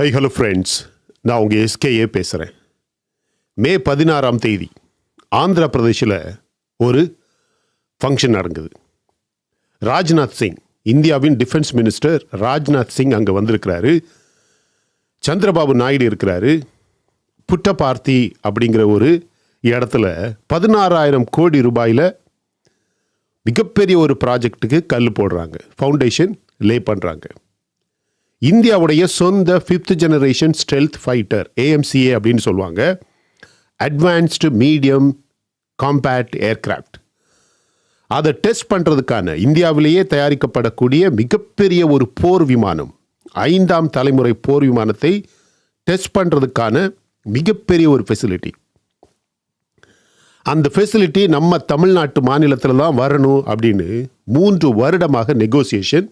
High hello friends, நான் உங்கள் SKA பேசுகிறேன். மே 16ஆம் தேதி ஆந்திர பிரதேஷில் ஒரு ஃபங்க்ஷன் நடக்குது. ராஜ்நாத் சிங், இந்தியாவின் டிஃபென்ஸ் மினிஸ்டர் ராஜ்நாத் சிங் அங்கே வந்திருக்கிறாரு. சந்திரபாபு நாயுடு இருக்கிறாரு. புட்டபார்த்தி அப்படிங்கிற ஒரு இடத்துல 16,000 கோடி ரூபாயில் மிகப்பெரிய ஒரு ப்ராஜெக்டுக்கு கல் போடுறாங்க, ஃபவுண்டேஷன் லே பண்ணுறாங்க. இந்தியாவுடைய சொந்த 5th generation stealth fighter, AMCA அப்படின்னு சொல்லுவாங்க, அட்வான்ஸ்டு மீடியம் காம்பேக்ட் ஏர்கிராஃப்ட். அதை டெஸ்ட் பண்ணுறதுக்கான இந்தியாவிலேயே தயாரிக்கப்படக்கூடிய மிகப்பெரிய ஒரு போர் விமானம், 5ஆம் தலைமுறை போர் விமானத்தை டெஸ்ட் பண்ணுறதுக்கான மிகப்பெரிய ஒரு ஃபெசிலிட்டி. அந்த ஃபெசிலிட்டி நம்ம தமிழ்நாட்டு மாநிலத்தில் தான் வரணும் அப்படின்னு 3 வருடமாக நெகோசியேஷன்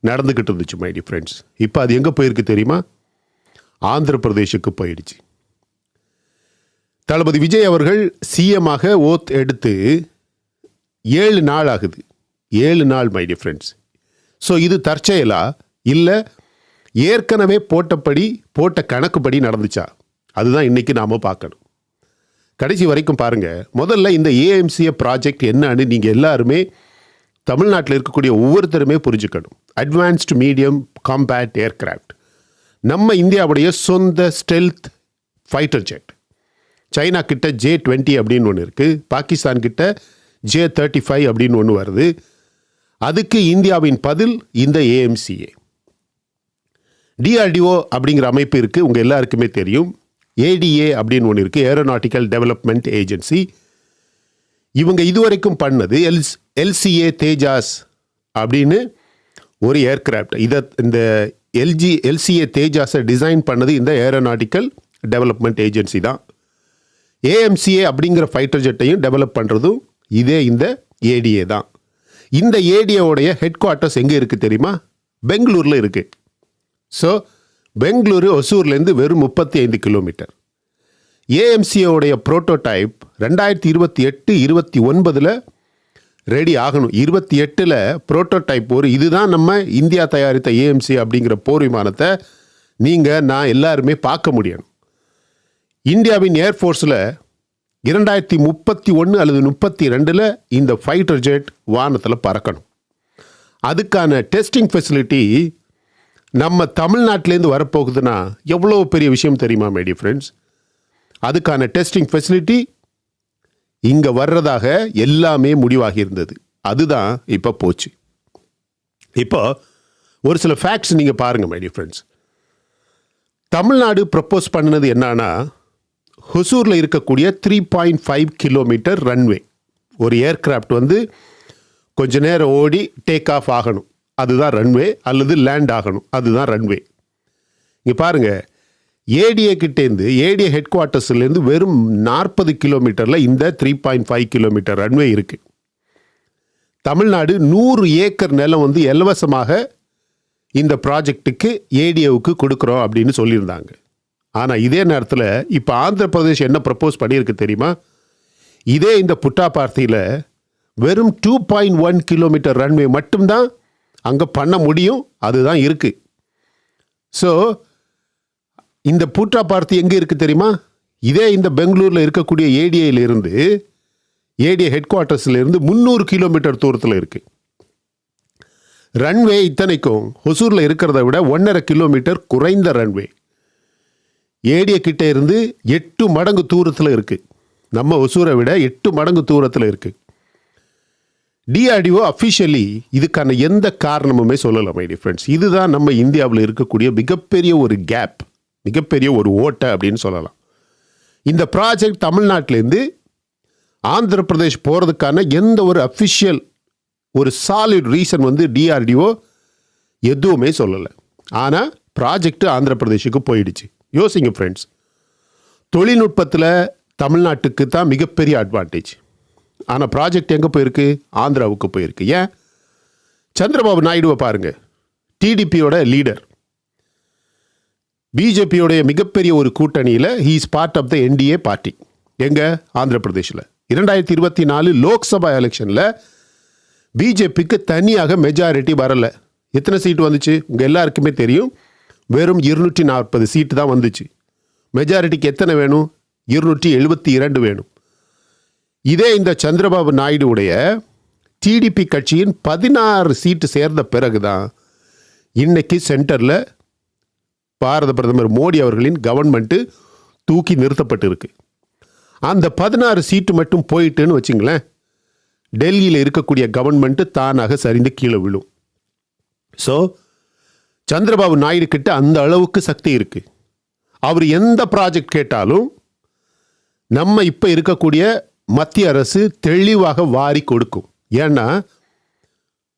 நடந்துக்கிட்டு இருந்துச்சு மை டியர் ஃப்ரெண்ட்ஸ். இப்போ அது எங்கே போயிருக்கு தெரியுமா? ஆந்திர பிரதேஷுக்கு போயிடுச்சு. தளபதி விஜய் அவர்கள் சிஎம்மாக ஓத் எடுத்து 7 நாள் ஆகுது. 7 நாள் மை டியர் ஃப்ரெண்ட்ஸ். ஸோ இது தற்செயலா இல்லை ஏற்கனவே போட்ட கணக்குப்படி நடந்துச்சா? அதுதான் இன்றைக்கி நாம் பார்க்கணும். கடைசி வரைக்கும் பாருங்கள். முதல்ல இந்த AMCA ப்ராஜெக்ட் என்னன்னு நீங்கள் எல்லாருமே தமிழ்நாட்டில் இருக்கக்கூடிய ஒவ்வொருத்தருமே புரிஞ்சுக்கணும். அட்வான்ஸ்டு மீடியம் காம்பேக்ட் ஏர்கிராஃப்ட், நம்ம இந்தியாவுடைய சொந்த ஸ்டெல்த் ஃபைட்டர் ஜெட். சைனா கிட்ட J-20 அப்படின்னு ஒன்று இருக்குது, பாகிஸ்தான் கிட்ட J-35 அப்படின்னு ஒன்று வருது. அதுக்கு இந்தியாவின் பதில் இந்த AMCA. DRDO அப்படிங்கிற அமைப்பு இருக்குது, உங்கள் எல்லாருக்குமே தெரியும். ADA அப்படின்னு ஒன்று இருக்குது, ஏரோநாட்டிக்கல் டெவலப்மெண்ட் ஏஜென்சி. இவங்க இதுவரைக்கும் பண்ணது LCA தேஜாஸ் அப்படின்னு ஒரு ஏர்கிராஃப்ட். இந்த LCA தேஜாஸை டிசைன் பண்ணது இந்த ஏரோநாட்டிக்கல் டெவலப்மெண்ட் ஏஜென்சி தான். AMCA அப்படிங்கிற ஃபைட்டர் ஜெட்டையும் டெவலப் பண்ணுறதும் இந்த ADA தான். இந்த ADAவுடைய ஹெட் குவார்ட்டர்ஸ் எங்கே இருக்குது தெரியுமா? பெங்களூரில் இருக்குது. ஸோ பெங்களூரு ஒசூர்லேருந்து வெறும் 35 கிலோமீட்டர். AMCAவுடைய ப்ரோட்டோடைப் 2028-29 ரெடி ஆகணும். 28 ப்ரோட்டோடைப் இதுதான் நம்ம இந்தியா தயாரித்த AMCA அப்படிங்கிற போர் விமானத்தை நான் எல்லாருமே பார்க்க முடியணும். இந்தியாவின் ஏர்ஃபோர்ஸில் 2031 அல்லது 32 இந்த ஃபைட்டர் ஜெட் வானத்தில் பறக்கணும். அதுக்கான டெஸ்டிங் ஃபெசிலிட்டி நம்ம தமிழ்நாட்டிலேருந்து வரப்போகுதுன்னா எவ்வளோ பெரிய விஷயம் தெரியுமா மை டியர் ஃப்ரெண்ட்ஸ்? அதுக்கான டெஸ்டிங் ஃபெசிலிட்டி இங்கே வர்றதாக எல்லாமே முடிவாகி இருந்தது. அதுதான் இப்போ போச்சு. இப்போ ஒரு சில ஃபேக்ட்ஸ் நீங்கள் பாருங்கள் my dear friends. Tamil Nadu propose பண்ணினது என்னன்னா, ஹொசூரில் இருக்கக்கூடிய 3.5 கிலோமீட்டர் ரன்வே. ஒரு ஏர்கிராஃப்ட் கொஞ்ச நேரம் ஓடி டேக் ஆஃப் ஆகணும், அதுதான் ரன்வே, அல்லது லேண்ட் ஆகணும், அதுதான் ரன்வே. இங்கே பாருங்கள், ADA கிட்டேருந்து, ADA ஹெட் குவார்ட்டர்ஸ்லேருந்து வெறும் 40 கிலோமீட்டரில் இந்த 3.5 கிலோமீட்டர் ரன்வே இருக்குது. தமிழ்நாடு 100 ஏக்கர் நிலம் இலவசமாக இந்த ப்ராஜெக்டுக்கு ADAவுக்கு கொடுக்குறோம் அப்படின்னு சொல்லியிருந்தாங்க. ஆனால் இதே நேரத்தில் இப்போ ஆந்திர பிரதேஷ் என்ன ப்ரப்போஸ் பண்ணியிருக்கு தெரியுமா? இந்த புட்டாபார்த்தியில் வெறும் 2.1 கிலோமீட்டர் ரன்வே மட்டும்தான் அங்கே பண்ண முடியும், அதுதான் இருக்குது. ஸோ இந்த புட்டாபார்த்தி எங்கே இருக்குது தெரியுமா? இந்த பெங்களூரில் இருக்கக்கூடிய ADAயிலிருந்து, ADA ஹெட் குவார்ட்டர்ஸ்லேருந்து 300 கிலோமீட்டர் தூரத்தில் இருக்குது. ரன்வே இத்தனைக்கும் ஹொசூரில் இருக்கிறத விட 1.5 கிலோமீட்டர் குறைந்த ரன்வே. ADA கிட்ட இருந்து 8 மடங்கு தூரத்தில் இருக்குது. நம்ம ஹொசூரை விட 8 மடங்கு தூரத்தில் இருக்குது. DRDO அஃபிஷியலி இதுக்கான எந்த காரணமுமே சொல்லலை மை டியர் ஃப்ரெண்ட்ஸ். இதுதான் நம்ம இந்தியாவில் இருக்கக்கூடிய மிகப்பெரிய ஒரு கேப், மிகப்பெரிய ஒரு ஓட்டை அப்படின்னு சொல்லலாம். இந்த ப்ராஜெக்ட் தமிழ்நாட்டிலேருந்து ஆந்திர பிரதேஷ் போகிறதுக்கான எந்த ஒரு அஃபிஷியல் ஒரு சாலிட் ரீசன் DRDO எதுவுமே சொல்லலை. ஆனால் ப்ராஜெக்ட் ஆந்திர பிரதேஷுக்கு போயிடுச்சு. யோசிங்க ஃப்ரெண்ட்ஸ், தொழில்நுட்பத்தில் தமிழ்நாட்டுக்கு தான் மிகப்பெரிய அட்வான்டேஜ். ஆனால் ப்ராஜெக்ட் எங்கே போயிருக்கு? ஆந்திராவுக்கு போயிருக்கு. ஏன்? சந்திரபாபு நாயுடுவை பாருங்கள், TDPயோட லீடர், பிஜேபியோடைய மிகப்பெரிய ஒரு கூட்டணியில் he is part of the NDA party. எங்கே? ஆந்திர பிரதேஷில். 2024 லோக்சபா எலெக்ஷனில் பிஜேபிக்கு தனியாக மெஜாரிட்டி வரலை. எத்தனை சீட்டு வந்துச்சு? உங்கள் எல்லாருக்குமே தெரியும், வெறும் 240 சீட்டு தான் வந்துச்சு. மெஜாரிட்டிக்கு எத்தனை வேணும்? 272 வேணும். இதே இந்த சந்திரபாபு நாயுடுவுடைய டிடிபி கட்சியின் 16 சீட்டு சேர்ந்த பிறகுதான் இன்னைக்கு சென்டரில் பாரத பிரதமர் மோடி அவர்களின் கவர்மெண்ட்டு தூக்கி நிறுத்தப்பட்டிருக்கு. அந்த 16 சீட்டு மட்டும் போயிட்டுன்னு வச்சுங்களேன், டெல்லியில் இருக்கக்கூடிய கவர்மெண்ட்டு தானாக சரிந்து கீழே விழும். ஸோ சந்திரபாபு நாயுடு கிட்ட அந்த அளவுக்கு சக்தி இருக்கு. அவர் எந்த ப்ராஜெக்ட் கேட்டாலும் நம்ம இப்போ இருக்கக்கூடிய மத்திய அரசு தெளிவாக வாரி கொடுக்கும். ஏன்னா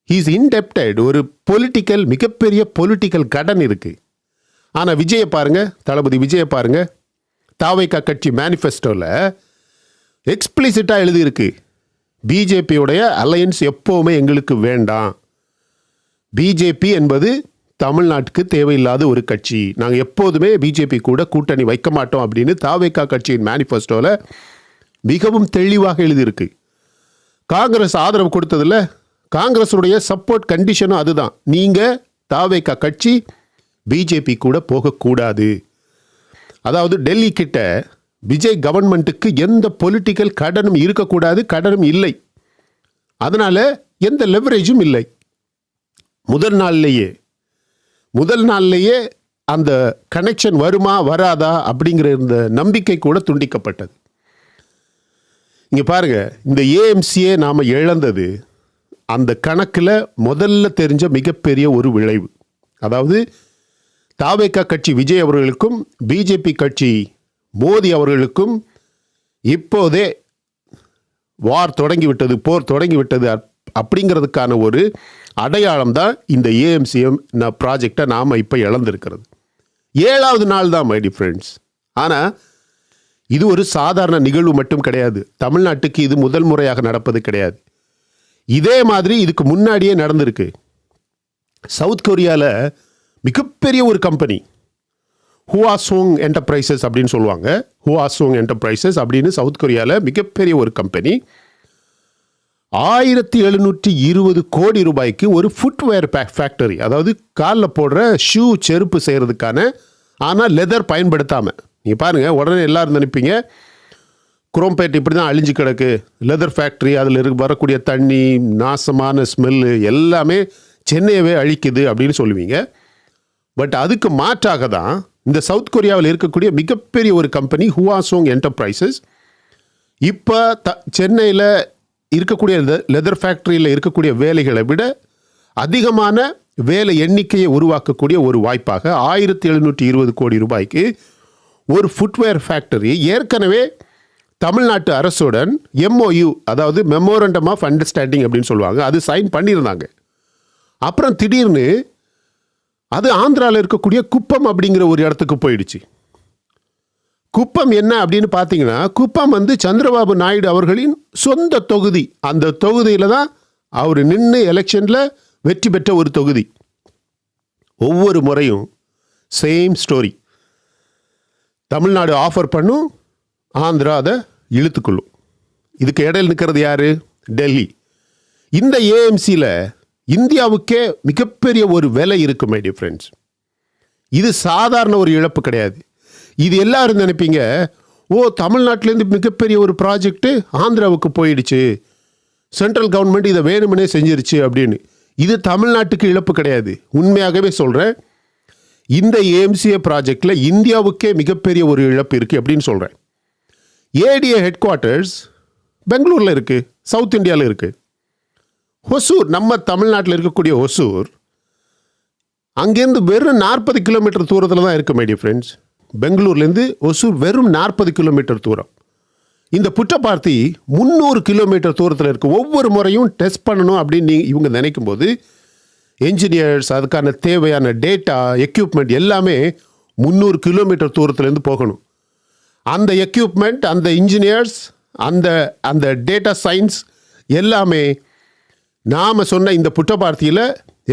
ஹீஸ் இன்டெப்டட். ஒரு பொலிட்டிக்கல், மிகப்பெரிய பொலிட்டிக்கல் கடன் இருக்கு. ஆனால் விஜயை பாருங்க, தளபதி விஜயை பாருங்க, தாவைக்கா கட்சி மேனிஃபெஸ்டோவில் எக்ஸ்பிளிசிட்டாக எழுதியிருக்கு, பிஜேபியோடைய அலையன்ஸ் எப்போவுமே எங்களுக்கு வேண்டாம். பிஜேபி என்பது தமிழ்நாட்டுக்கு தேவையில்லாத ஒரு கட்சி, நாங்கள் எப்போதுமே பிஜேபி கூட கூட்டணி வைக்க மாட்டோம் அப்படின்னு தாவைக்கா கட்சியின் மேனிஃபெஸ்டோவில் மிகவும் தெளிவாக எழுதியிருக்கு. காங்கிரஸ் ஆதரவு கொடுத்ததில்ல, காங்கிரஸுடைய சப்போர்ட் கண்டிஷனும் அதுதான், நீங்கள் தாவைக்கா கட்சி பிஜேபி கூட போகக்கூடாது. அதாவது டெல்லி கிட்ட விஜய் கவர்மெண்ட்டுக்கு எந்த பொலிட்டிக்கல் கடனும் இருக்கக்கூடாது, கடனும் இல்லை. அதனால எந்த லெவரேஜும் இல்லை. முதல் நாள்லேயே அந்த கனெக்ஷன் வருமா வராதா அப்படிங்கிற இந்த நம்பிக்கை கூட துண்டிக்கப்பட்டது. இங்கே பாருங்க, இந்த ஏஎம்சியை நாம் இழந்தது அந்த கணக்கில் முதல்ல தெரிஞ்ச மிகப்பெரிய ஒரு விளைவு. அதாவது தாவேகா கட்சி விஜய் அவர்களுக்கும் பிஜேபி கட்சி மோடி அவர்களுக்கும் இப்போதே போர் தொடங்கிவிட்டது அப்படிங்கிறதுக்கான ஒரு அடையாளம் தான் இந்த ஏஎம்சிஎம் ப்ராஜெக்டை நாம் இப்போ இழந்திருக்கிறது. 7வது நாள் தான் மை டியர் ஃப்ரெண்ட்ஸ். ஆனால் இது ஒரு சாதாரண நிகழ்வு மட்டும் கிடையாது. தமிழ்நாட்டுக்கு இது முதல் முறையாக நடப்பது கிடையாது. இதே மாதிரி இதுக்கு முன்னாடியே நடந்திருக்கு. சவுத் கொரியாவில் மிகப்பெரிய ஒரு கம்பெனி ஹுவாசோங் என்டர்பிரைசஸ் அப்படின்னு சொல்லுவாங்க. ஹுவாசோங் என்டர்பிரைசஸ் அப்படின்னு சவுத் கொரியாவில் மிகப்பெரிய ஒரு கம்பெனி 1720 கோடி ரூபாய்க்கு ஒரு ஃபுட்வேர் ஃபேக்டரி, அதாவது காலில் போடுற ஷூ செருப்பு செய்கிறதுக்கான, ஆனால் லெதர் பயன்படுத்தாமல். நீங்கள் பாருங்கள், உடனே எல்லாரும் நினைப்பீங்க குரோம்பேட் இப்படி தான் அழிஞ்சு கிடக்கு, லெதர் ஃபேக்ட்ரி, அதில் வரக்கூடிய தண்ணி, நாசமான ஸ்மெல்லு எல்லாமே சென்னையவே அழிக்குது அப்படின்னு சொல்லுவீங்க. பட் அதுக்கு மாற்றாக தான் இந்த சவுத் கொரியாவில் இருக்கக்கூடிய மிகப்பெரிய ஒரு கம்பெனி ஹுவாசோங் என்டர்பிரைசஸ் இப்போ சென்னையில் இருக்கக்கூடிய லெதர் ஃபேக்ட்ரியில் இருக்கக்கூடிய வேலைகளை விட அதிகமான வேலை எண்ணிக்கையை உருவாக்கக்கூடிய ஒரு வாய்ப்பாக 1720 கோடி ரூபாய்க்கு ஒரு ஃபுட்வேர் ஃபேக்டரி ஏற்கனவே தமிழ்நாட்டு அரசுடன் MOU, அதாவது மெமோரண்டம் ஆஃப் அண்டர்ஸ்டாண்டிங் அப்படின்னு சொல்லுவாங்க, அது சைன் பண்ணியிருந்தாங்க. அப்புறம் திடீர்னு அது ஆந்திராவில் இருக்கக்கூடிய குப்பம் அப்படிங்கிற ஒரு இடத்துக்கு போயிடுச்சு. குப்பம் என்ன அப்படின்னு பார்த்தீங்கன்னா, குப்பம் சந்திரபாபு நாயுடு அவர்களின் சொந்த தொகுதி. அந்த தொகுதியில் தான் அவர் நின்று எலெக்ஷனில் வெற்றி பெற்ற ஒரு தொகுதி. ஒவ்வொரு முறையும் சேம் ஸ்டோரி. தமிழ்நாடு ஆஃபர் பண்ணும், ஆந்திரா அதை இழுத்துக்கொள்ளும். இதுக்கு இடையில் நிற்கிறது யார்? டெல்லி. இந்த ஏஎம்சியில் இந்தியாவுக்கே மிகப்பெரிய ஒரு விலை இருக்கு மை டியர் ஃப்ரெண்ட்ஸ். இது சாதாரண ஒரு இழப்பு கிடையாது. இது எல்லாரும் நினைப்பீங்க, தமிழ்நாட்டிலேருந்து மிகப்பெரிய ஒரு ப்ராஜெக்ட்டு ஆந்திராவுக்கு போயிடுச்சு, சென்ட்ரல் கவர்மெண்ட் இதை வேணுமனே செஞ்சிருச்சு அப்படின்னு. இது தமிழ்நாட்டுக்கு இழப்பு கிடையாது. உண்மையாகவே சொல்கிறேன், இந்த ஏஎம்சிஏ ப்ராஜெக்டில் இந்தியாவுக்கே மிகப்பெரிய ஒரு இழப்பு இருக்குது அப்படின்னு சொல்கிறேன். ஏடிஏ ஹெட் குவார்ட்டர்ஸ் பெங்களூரில் இருக்குது, சவுத் இந்தியாவில் இருக்குது. ஹொசூர், நம்ம தமிழ்நாட்டில் இருக்கக்கூடிய ஹொசூர், அங்கேருந்து வெறும் 40 கிலோமீட்டர் தூரத்தில் தான் இருக்குது மை டியர் ஃப்ரெண்ட்ஸ். பெங்களூர்லேருந்து ஒசூர் வெறும் 40 கிலோமீட்டர் தூரம். இந்த புட்டபார்த்தி 300 கிலோமீட்டர் தூரத்தில் இருக்குது. ஒவ்வொரு முறையும் டெஸ்ட் பண்ணணும் அப்படின்னு இவங்க நினைக்கும் போது என்ஜினியர்ஸ், அதுக்கான தேவையான டேட்டா, எக்யூப்மெண்ட் எல்லாமே 300 கிலோமீட்டர் தூரத்துலேருந்து போகணும். அந்த எக்யூப்மெண்ட், அந்த இன்ஜினியர்ஸ், அந்த டேட்டா சயின்ஸ் எல்லாமே நாம் சொன்ன இந்த புட்டபார்த்தியில்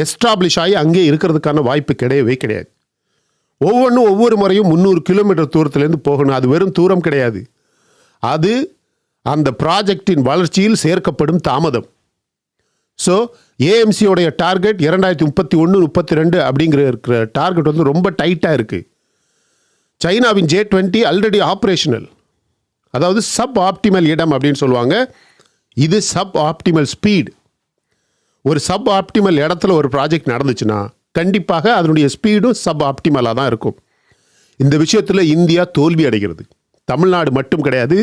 எஸ்டாப்ளிஷ் ஆகி அங்கே இருக்கிறதுக்கான வாய்ப்பு கிடையவே கிடையாது. ஒவ்வொரு முறையும் 300 கிலோமீட்டர் தூரத்துலேருந்து போகணும். அது வெறும் தூரம் கிடையாது, அது அந்த ப்ராஜெக்டின் வளர்ச்சியில் சேர்க்கப்படும் தாமதம். ஸோ ஏஎம்சியோடைய டார்கெட் 2031-32 அப்படிங்கிற இருக்கிற டார்கெட் வந்து ரொம்ப டைட்டாக இருக்குது. சைனாவின் J20 ஆல்ரெடி ஆப்ரேஷனல், அதாவது சப் ஆப்டிமல் இடம் அப்படின்னு சொல்லுவாங்க. இது சப் ஆப்டிமல் ஸ்பீட். ஒரு சப் ஆப்டிமல் இடத்துல ஒரு ப்ராஜெக்ட் நடந்துச்சுன்னா கண்டிப்பாக அதனுடைய ஸ்பீடும் சப் ஆப்டிமலாக தான் இருக்கும். இந்த விஷயத்தில் இந்தியா தோல்வி அடைகிறது. தமிழ்நாடு மட்டும் கிடையாது,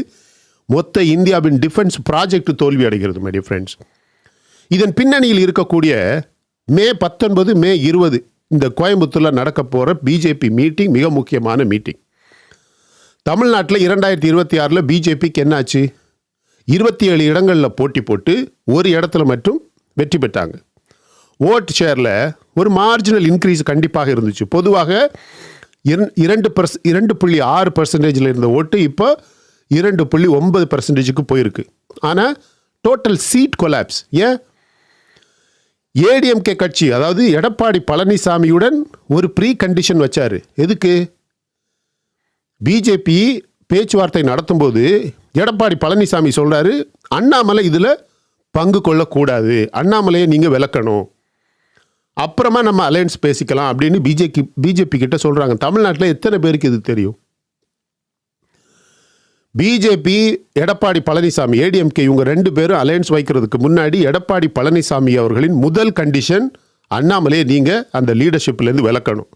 மொத்த இந்தியாவின் டிஃபென்ஸ் ப்ராஜெக்ட் தோல்வி அடைகிறது மை டியர் ஃப்ரெண்ட்ஸ். இதன் பின்னணியில் இருக்கக்கூடிய மே 19, மே 20 இந்த கோயம்புத்தூரில் நடக்க போகிற பிஜேபி மீட்டிங் மிக முக்கியமான மீட்டிங். தமிழ்நாட்டில் 2026 பிஜேபிக்கு என்னாச்சு? 27 இடங்களில் போட்டி போட்டு ஒரு இடத்துல மட்டும் வெற்றி பெற்றாங்க. ஓட் ஷேரில் ஒரு மார்ஜினல் இன்க்ரீஸ் கண்டிப்பாக இருந்துச்சு. பொதுவாக 2.6% இருந்த ஓட்டு இப்போ 2.9% போயிருக்கு. ஆனால் டோட்டல் சீட் கொலாப்ஸ். ஏன்? ஏடிஎம்கே கட்சி, அதாவது எடப்பாடி பழனிசாமியுடன் ஒரு ப்ரீ கண்டிஷன் வச்சாரு. எதுக்கு? பிஜேபி பேச்சுவார்த்தை நடத்தும்போது எடப்பாடி பழனிசாமி சொல்றாரு, அண்ணாமலை இதில் பங்கு கொள்ளக்கூடாது, அண்ணாமலையை நீங்கள் விலக்கணும், அப்புறமா நம்ம அலையன்ஸ் பேசிக்கலாம் அப்படின்னு பிஜேபி கிட்ட சொல்றாங்க. தமிழ்நாட்டில் எத்தனை பேருக்கு இது தெரியும்? பிஜேபி, எடப்பாடி பழனிசாமி, ஏடிஎம்கே இவங்க 2 பேரும் அலையன்ஸ் வைக்கிறதுக்கு முன்னாடி எடப்பாடி பழனிசாமி அவர்களின் முதல் கண்டிஷன், அண்ணாமலையை நீங்கள் அந்த லீடர்ஷிப்லேருந்து விலக்கணும்.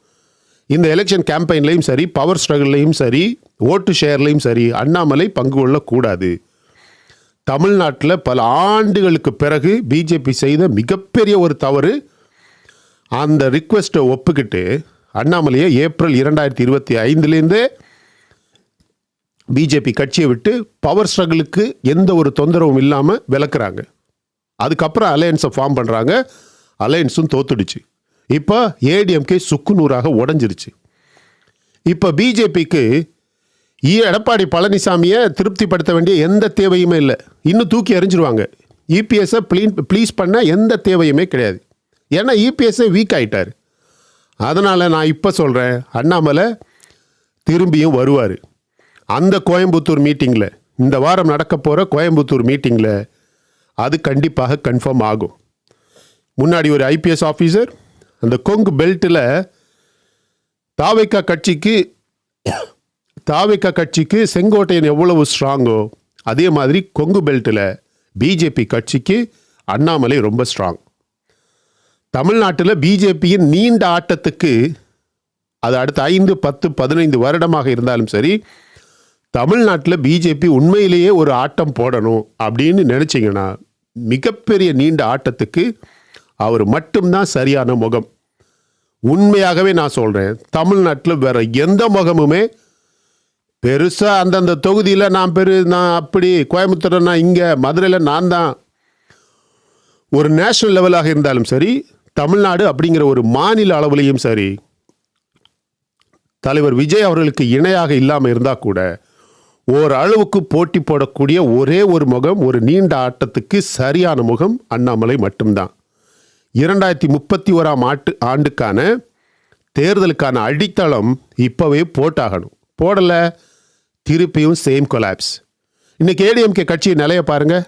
இந்த எலெக்ஷன் கேம்பெயின்லையும் சரி, பவர் ஸ்ட்ரகிள்லையும் சரி, ஓட்டு ஷேர்லையும் சரி, அண்ணாமலை பங்கு கொள்ளக்கூடாது. தமிழ்நாட்டில் பல ஆண்டுகளுக்கு பிறகு பிஜேபி செய்த மிகப்பெரிய ஒரு தவறு, அந்த ரிக்வெஸ்ட்டை ஒப்புக்கிட்டு அண்ணாமலையை ஏப்ரல் 2025 பிஜேபி கட்சியை விட்டு பவர் ஸ்ட்ரகிளுக்கு எந்த ஒரு தொந்தரவும் இல்லாமல் விலக்குறாங்க. அதுக்கப்புறம் அலையன்ஸை ஃபார்ம் பண்ணுறாங்க. அலையன்ஸும் தோத்துடுச்சு. இப்போ ஏடிஎம்கே சுக்குநூறாக உடஞ்சிருச்சு. இப்போ பிஜேபிக்கு எடப்பாடி பழனிசாமியை திருப்திப்படுத்த வேண்டிய எந்த தேவையுமே இல்லை. இன்னும் தூக்கி எறிஞ்சிருவாங்க. இபிஎஸ்ஸை ப்ளீஸ் பண்ண எந்த தேவையுமே கிடையாது. ஏன்னா இபிஎஸ்ஸை வீக் ஆகிட்டார். அதனால் நான் இப்போ சொல்கிறேன், அண்ணாமலை திரும்பியும் வருவார். அந்த கோயம்புத்தூர் மீட்டிங்கில், இந்த வாரம் நடக்க போகிற கோயம்புத்தூர் மீட்டிங்கில் அது கண்டிப்பாக கன்ஃபார்ம் ஆகும். முன்னாடி ஒரு ஐபிஎஸ் ஆஃபீஸர் அந்த கொங்கு பெல்ட்டில் தாவேக்கா கட்சிக்கு செங்கோட்டையன் எவ்வளவு ஸ்ட்ராங்கோ அதே மாதிரி கொங்கு பெல்ட்டில் பிஜேபி கட்சிக்கு அண்ணாமலை ரொம்ப ஸ்ட்ராங். தமிழ்நாட்டில் பிஜேபியின் நீண்ட ஆட்டத்துக்கு, அது அடுத்த 5, 10, 15 வருடமாக இருந்தாலும் சரி, தமிழ்நாட்டில் பிஜேபி உண்மையிலேயே ஒரு ஆட்டம் போடணும் அப்படின்னு நினச்சிங்கன்னா மிகப்பெரிய நீண்ட ஆட்டத்துக்கு அவர் மட்டும்தான் சரியான முகம். உண்மையாகவே நான் சொல்கிறேன், தமிழ்நாட்டில் வேற எந்த முகமுமே பெருசாக அந்தந்த தொகுதியில் நான் அப்படி, கோயம்புத்தூர் நான் இங்கே, மதுரையில் நான் தான், ஒரு நேஷனல் லெவலாக இருந்தாலும் சரி, தமிழ்நாடு அப்படிங்கிற ஒரு மாநில அளவுலையும் சரி, தலைவர் விஜய் அவர்களுக்கு இணையாக இல்லாமல் இருந்தால் கூட ஓரளவுக்கு போட்டி போடக்கூடிய ஒரே ஒரு முகம், ஒரு நீண்ட ஆட்டத்துக்கு சரியான முகம் அண்ணாமலை மட்டும்தான். 2031 ஆண்டுக்கான தேர்தலுக்கான அடித்தளம் இப்போவே போட்டாகணும். போடலை, திருப்பியும் சேம் கொலாப்ஸ். இன்றைக்கி ஏடிஎம்கே கட்சி நிலைய பாருங்கள்.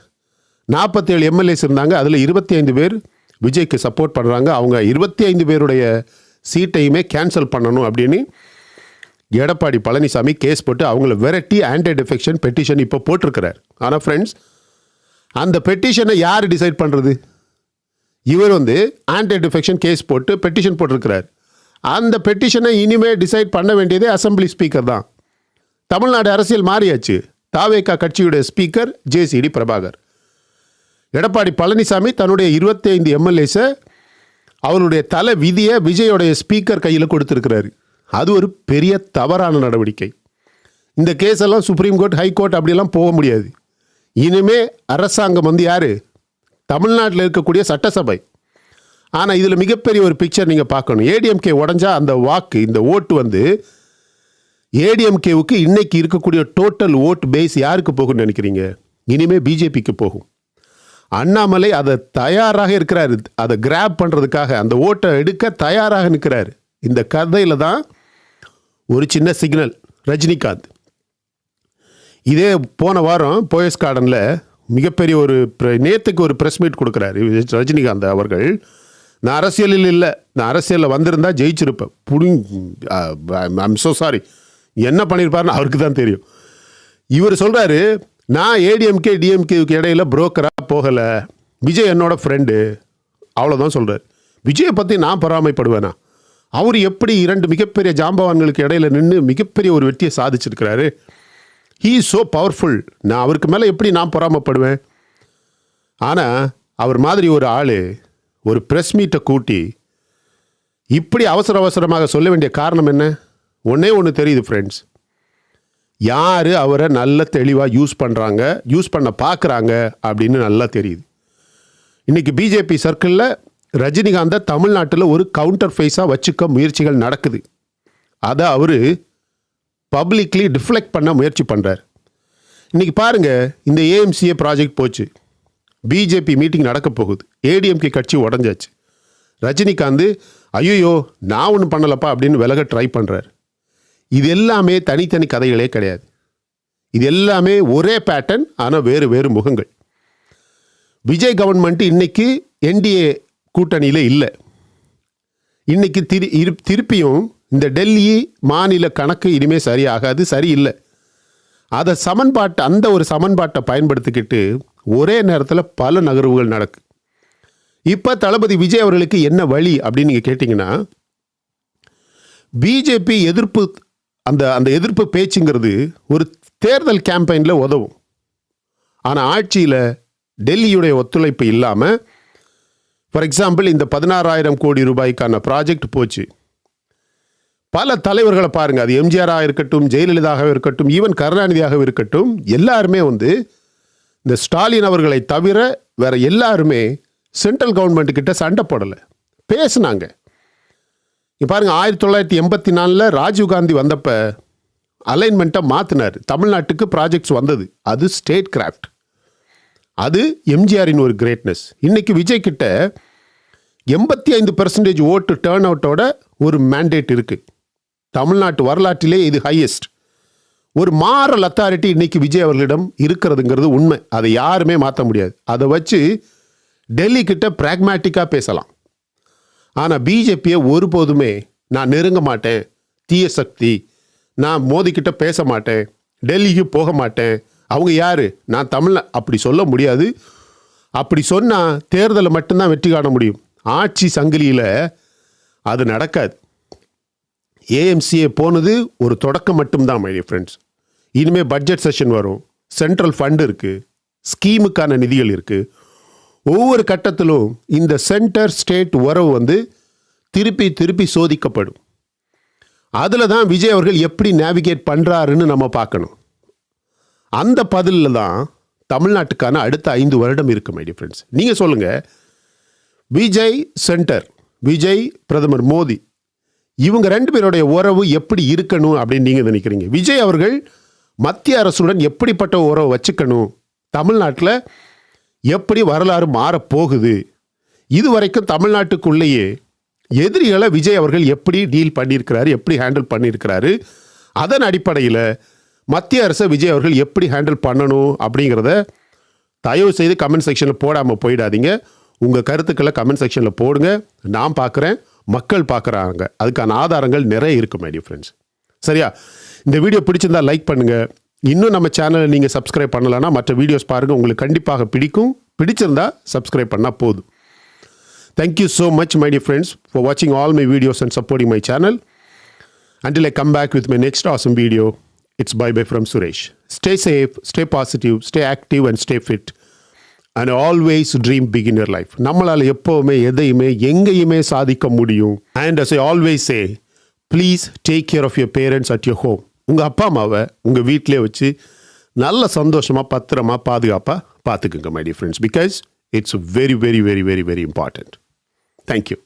47 எம்எல்ஏஸ் இருந்தாங்க, அதில் 25 பேர் விஜய்க்கு சப்போர்ட் பண்ணுறாங்க. அவங்க 25 பேருடைய சீட்டையுமே கேன்சல் பண்ணணும் அப்படின்னு எடப்பாடி பழனிசாமி கேஸ் போட்டு அவங்கள விரட்டி ஆன்டி டிஃபெக்ஷன் பெட்டிஷன் இப்போ போட்டிருக்கிறார். ஆனால் ஃப்ரெண்ட்ஸ், அந்த பெட்டிஷனை யார் டிசைட் பண்ணுறது? இவர் ஆன்டி டிஃபெக்ஷன் கேஸ் போட்டு பெட்டிஷன் போட்டிருக்கிறார். அந்த பெட்டிஷனை இனிமேல் டிசைட் பண்ண வேண்டியதே அசம்பிளி ஸ்பீக்கர் தான். தமிழ்நாடு அரசியல் மாறியாச்சு. தாவேகா கட்சியுடைய ஸ்பீக்கர் ஜேசிடி பிரபாகர். எடப்பாடி பழனிசாமி தன்னுடைய 25 எம்எல்ஏஸை அவருடைய தலை விதியை விஜயோடைய ஸ்பீக்கர் கையில் கொடுத்துருக்கிறாரு. அது ஒரு பெரிய தவறான நடவடிக்கை. இந்த கேஸ் எல்லாம் சுப்ரீம் கோர்ட், ஹைகோர்ட் அப்படியெல்லாம் போக முடியாது. இனிமே அரசாங்கம் யார்? தமிழ்நாட்டில் இருக்கக்கூடிய சட்டசபை. ஆனால் இதில் மிகப்பெரிய ஒரு பிக்சர் நீங்கள் பார்க்கணும். ஏடிஎம்கே உடஞ்சா அந்த வாக்கு, இந்த ஓட்டு ஏடிஎம்கேவுக்கு இன்னைக்கு இருக்கக்கூடிய டோட்டல் ஓட் பேஸ் யாருக்கு போகும்னு நினைக்கிறீங்க? இனிமே பிஜேபிக்கு போகும். அண்ணாமலை அதை தயாராக இருக்கிறாரு, அதை கிராப் பண்ணுறதுக்காக, அந்த ஓட்டை எடுக்க தயாராக நிற்கிறாரு. இந்த கதையில் தான் ஒரு சின்ன சிக்னல். ரஜினிகாந்த் இதே போன வாரம் போயஸ் கார்டனில் மிகப்பெரிய ஒரு நேற்றுக்கு ஒரு ப்ரெஸ் மீட் கொடுக்குறாரு ரஜினிகாந்த் அவர்கள். நான் அரசியலில் இல்லை, நான் அரசியலில் வந்திருந்தா ஜெயிச்சிருப்பேன். ஐம் ஸோ சாரி, என்ன பண்ணியிருப்பாருன்னு அவருக்கு தான் தெரியும். இவர் சொல்கிறாரு, நான் ஏடிஎம்கே டிஎம்கேவுக்கு இடையில புரோக்கராக போகலை, விஜய் என்னோட ஃப்ரெண்டு, அவ்வளோதான் சொல்கிறார். விஜயை பற்றி நான் பொறாமைப்படுவேனா? அவர் எப்படி 2 மிகப்பெரிய ஜாம்பவான்களுக்கு இடையில நின்று மிகப்பெரிய ஒரு வெற்றியை சாதிச்சிருக்கிறாரு. He is so powerful. நான் அவருக்கு மேலே எப்படி நான் பொறாமைப்படுவேன்? ஆனால் அவர் மாதிரி ஒரு ஆள் ஒரு ப்ரெஸ் மீட்டை கூட்டி இப்படி அவசரமாக சொல்ல வேண்டிய காரணம் என்ன? ஒன்றே ஒன்று தெரியுது ஃப்ரெண்ட்ஸ், யார் அவரை நல்ல தெளிவாக யூஸ் பண்ண பார்க்குறாங்க அப்படின்னு நல்லா தெரியுது. இன்றைக்கி பிஜேபி சர்க்கிளில் ரஜினிகாந்தை தமிழ்நாட்டில் ஒரு கவுண்டர் ஃபேஸாக வச்சுக்க முயற்சிகள் நடக்குது. அதை அவர் பப்ளிக்லி டிஃப்ளெக்ட் பண்ண முயற்சி பண்ணுறார். இன்றைக்கி பாருங்கள், இந்த ஏஎம்சிஏ ப்ராஜெக்ட் போச்சு, பிஜேபி மீட்டிங் நடக்க போகுது, ஏடிஎம்கே கட்சி உடஞ்சாச்சு. ரஜினிகாந்த் ஐயோ நான் ஒன்றும் பண்ணலப்பா அப்படின்னு விலக ட்ரை பண்ணுறார். இது எல்லாமே தனித்தனி கதைகளே கிடையாது. இது எல்லாமே ஒரே பேட்டர்ன், ஆனால் வேறு வேறு முகங்கள். விஜய் கவர்மெண்ட் இன்னைக்கு என்டிஏ கூட்டணியில் இல்லை. இன்னைக்கு திருப்பியும் இந்த டெல்லி மாநில கணக்கு இனிமேல் சரியாகாது, சரியில்லை. அந்த ஒரு சமன்பாட்டை பயன்படுத்திக்கிட்டு ஒரே நேரத்தில் பல நகர்வுகள் நடக்கு. இப்போ தளபதி விஜய் அவர்களுக்கு என்ன வழி அப்படின்னு நீங்கள் கேட்டிங்கன்னா, பிஜேபி எதிர்ப்பு அந்த எதிர்ப்பு பேச்சுங்கிறது ஒரு தேர்தல் கேம்பெயினில் உதவும். ஆனால் ஆட்சியில் டெல்லியுடைய ஒத்துழைப்பு இல்லாமல், ஃபார் எக்ஸாம்பிள் இந்த 16,000 கோடி ரூபாய்க்கான ப்ராஜெக்ட் போச்சு. பல தலைவர்களை பாருங்கள், அது எம்ஜிஆராக இருக்கட்டும், ஜெயலலிதாவாக இருக்கட்டும், ஈவன் கருணாநிதியாக இருக்கட்டும், எல்லாருமே இந்த ஸ்டாலின் அவர்களை தவிர வேற எல்லாருமே சென்ட்ரல் கவர்மெண்ட் கிட்ட சண்டை போடலை, பேசுனாங்க. இங்கே பாருங்கள், 1984 ராஜீவ்காந்தி வந்தப்போ அலைன்மெண்ட்டை மாற்றினார். தமிழ்நாட்டுக்கு ப்ராஜெக்ட்ஸ் வந்தது. அது ஸ்டேட் கிராஃப்ட். அது எம்ஜிஆரின் ஒரு கிரேட்னஸ். இன்னைக்கு விஜய் கிட்ட 85% ஓட்டு டேர்ன் அவுட்டோட ஒரு மேண்டேட் இருக்குது. தமிழ்நாட்டு வரலாற்றிலே இது ஹையஸ்ட். ஒரு மாரல் அத்தாரிட்டி இன்னைக்கு விஜய் அவர்களிடம் இருக்கிறதுங்கிறது உண்மை. அதை யாருமே மாற்ற முடியாது. அதை வச்சு டெல்லி கிட்ட பிராக்மேட்டிக்காக பேசலாம். ஆனால் பிஜேபியை ஒருபோதுமே நான் நெருங்க மாட்டேன், தீய சக்தி, நான் மோதிக்கிட்ட பேச மாட்டேன், டெல்லிக்கு போக மாட்டேன், அவங்க யார், நான் அப்படி சொல்ல முடியாது. அப்படி சொன்னால் தேர்தலை மட்டும்தான் வெற்றி காண முடியும். ஆட்சி சங்கிலியில் அது நடக்காது. ஏஎம்சிஏ போனது ஒரு தொடக்கம் மட்டும்தான் மை டியர் ஃப்ரெண்ட்ஸ். இனிமேல் பட்ஜெட் செஷன் வரும், சென்ட்ரல் ஃபண்டு இருக்குது, ஸ்கீமுக்கான நிதிகள் இருக்குது. ஒவ்வொரு கட்டத்திலும் இந்த சென்டர் ஸ்டேட் உறவு திருப்பி சோதிக்கப்படும். அதில் தான் விஜய் அவர்கள் எப்படி நேவிகேட் பண்ணுறாருன்னு நம்ம பார்க்கணும். அந்த பதிலில் தான் தமிழ்நாட்டுக்கான அடுத்த 5 வருடம் இருக்குது மை டியர் ஃப்ரெண்ட்ஸ். நீங்கள் சொல்லுங்கள், விஜய் சென்டர், விஜய் பிரதமர் மோடி, இவங்க 2 பேருடைய உறவு எப்படி இருக்கணும் அப்படின்னு நீங்கள் நினைக்கிறீங்க? விஜய் அவர்கள் மத்திய அரசுடன் எப்படிப்பட்ட உறவை வச்சுக்கணும்? தமிழ்நாட்டில் எப்படி வரலாறு மாறப்போகுது? இதுவரைக்கும் தமிழ்நாட்டுக்குள்ளேயே எதிரிகளை விஜய் அவர்கள் எப்படி டீல் பண்ணியிருக்கிறாரு, எப்படி ஹேண்டில் பண்ணியிருக்கிறாரு, அதன் அடிப்படையில் மத்திய அரசை விஜய் அவர்கள் எப்படி ஹேண்டில் பண்ணணும் அப்படிங்கிறத தயவு செய்து கமெண்ட் செக்ஷனில் போடாமல் போயிடாதீங்க. உங்கள் கருத்துக்களை கமெண்ட் செக்ஷனில் போடுங்க. நான் பார்க்குறேன், மக்கள் பார்க்குறாங்க. அதுக்கான ஆதாரங்கள் நிறைய இருக்குது மை டியர் ஃப்ரெண்ட்ஸ். சரியா? இந்த வீடியோ பிடிச்சிருந்தா லைக் பண்ணுங்கள். இன்னும் நம்ம சேனலை நீங்கள் சப்ஸ்கிரைப் பண்ணலைன்னா மற்ற வீடியோஸ் பாருங்கள், உங்களுக்கு கண்டிப்பாக பிடிக்கும். பிடிச்சிருந்தா சப்ஸ்கிரைப் பண்ணால் போதும். Thank you so much my dear friends for watching all my videos and supporting my channel. Until I come back with my next awesome video, it's bye from Suresh. Stay safe, stay positive, stay active and stay fit. And always dream big in your life. நம்மளால் எப்போவுமே எதையுமே எங்கேயுமே சாதிக்க முடியும். And as I always say, please take care of your parents at your home. உங்கள் அப்பா அம்மாவை உங்கள் வீட்டிலே வச்சு நல்ல சந்தோஷமாக பத்திரமா பாதுகாப்பாக பார்த்துக்குங்க my dear friends, because it's very, very, very, very, very important. Thank you.